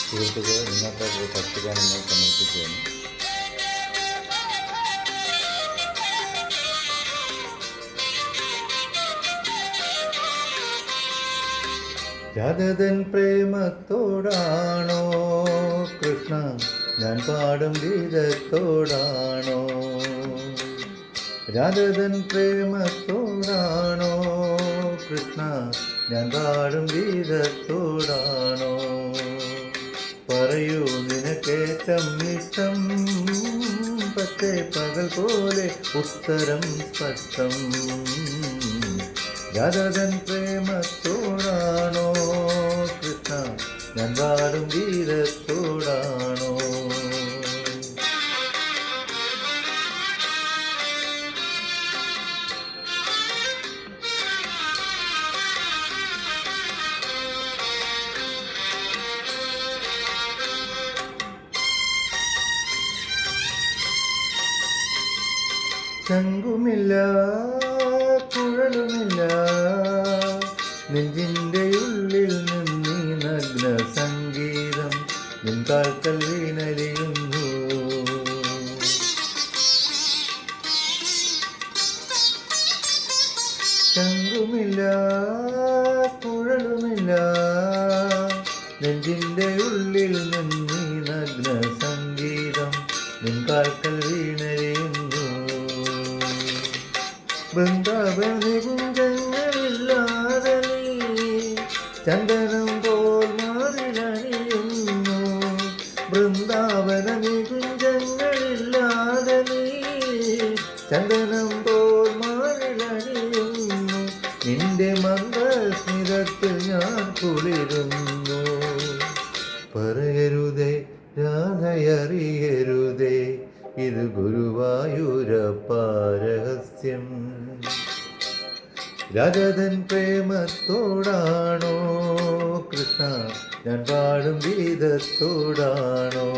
സുഹൃത്തുക്കളെ, ഇന്നത്തെ ഒരു ഭക്ഷ്യഗാനം ഞാൻ സമർപ്പിക്കുകയാണ്. രാധതൻ പ്രേമത്തോടാണോ കൃഷ്ണ ഞാൻ പാടും ഗീതത്തോടാണോ? രാധതൻ പ്രേമത്തോടാണോ കൃഷ്ണ ഞാൻ പാടും ഗീതത്തോടാണോ? പറയൂ നിനക്കേറ്റം ഇഷ്ടം, പക്ഷേ പകൽ പോലെ ഉത്തരം സ്പഷ്ടം. രാധതൻ പ്രേമത്തോടാണോ കൃഷ്ണ ഞാൻ പാടും ഗീതത്തോടാണോ? ശംഖുമില്ല കുഴലുമില്ല, നെഞ്ചിൻ്റെ ഉള്ളിൽ നിന്നീ നഗ്ന സംഗീതം നിൻ കാൽക്കൽ വീണലിയുന്നു. ശംഖുമില്ല കുഴലുമില്ല, നെഞ്ചിൻ്റെ ഉള്ളിൽ നിന്നീ നഗ്ന സംഗീതം നിൻ കാൽക്കൽ വീണലിയുന്നു. ബൃന്ദാവനകുഞ്ചങ്ങളില്ലാതെ നീ ചന്ദനം പോൽ മാറിലണിയുന്നു. ബൃന്ദാവന നികുഞ്ചങ്ങളില്ലാതെ നീ ചന്ദനം പോൽ മാറിലണിയുന്നു. നിന്റെ മന്ദസ്മിതത്തിൽ ഞാൻ കുളിരുന്നു. പറയരുതേ രാധയറിയരുതേ, ഇത് ഗുരുവായൂരപ്പ രഹസ്യം. രാധതൻ പ്രേമത്തോടാണോ കൃഷ്ണ ഞാൻ പാടും ഗീതത്തോടാണോ?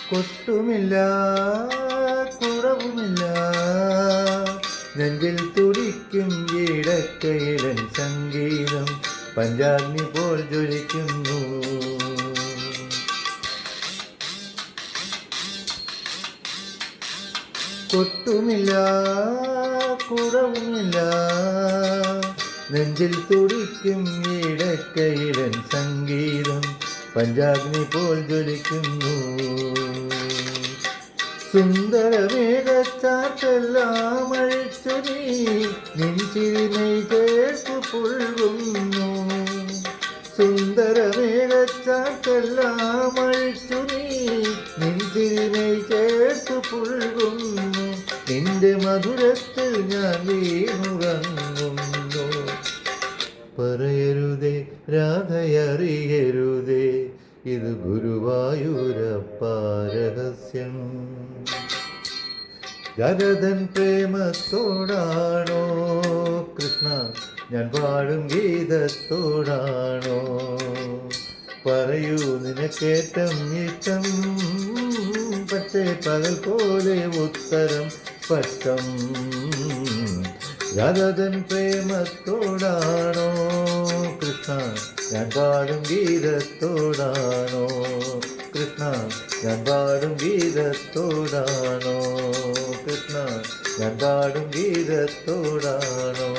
കൊട്ടുമില്ല കുറവുമില്ല, നെഞ്ചിൽ തുടിക്കും ഈടക്കയിലൻ സംഗീതം പഞ്ചാഗ്നി പോൽ ജ്വലിക്കുന്നു. കൊട്ടുമില്ല കുറവുമില്ല, നെഞ്ചിൽ തുടിക്കും ഈടക്കയിലൻ സംഗീതം പഞ്ചാഗ്നി പോൽ ജ്വലിക്കുന്നു. സുന്ദരമേഘച്ചാത്തെല്ലാം അഴിച്ചു നീ നിൻചിരിമൈ ചേർക്കു പുൽകുന്നു. സുന്ദരമേഘച്ചാത്തെല്ലാം അഴിച്ചു നീ നിൻചിരിമൈ ചേർക്കു പുൽകുന്നു. നിന്റെ മധുരത്തിൽ ഞാൻ വീണുറങ്ങുന്നു. പറയരുതേ രാധയറിയരുതേ, ഇത് ഗുരുവായൂരപ്പ രഹസ്യം. രാധതൻ പ്രേമത്തോടാണോ കൃഷ്ണ ഞാൻ പാടും ഗീതത്തോടാണോ? പറയൂ നിനക്കേറ്റം ഇഷ്ടം, പക്ഷേ പകൽ പോലെ ഉത്തരം സ്പഷ്ടം. രാധതൻ പ്രേമത്തോടാണോ കൃഷ്ണ ഞാൻ പാടും ഗീതത്തോടാണോ? കൃഷ്ണ ഞാൻ പാടും ഗീതത്തോടാണോ? കൃഷ്ണ ഞാൻ പാടും ഗീതത്തോടാണോ?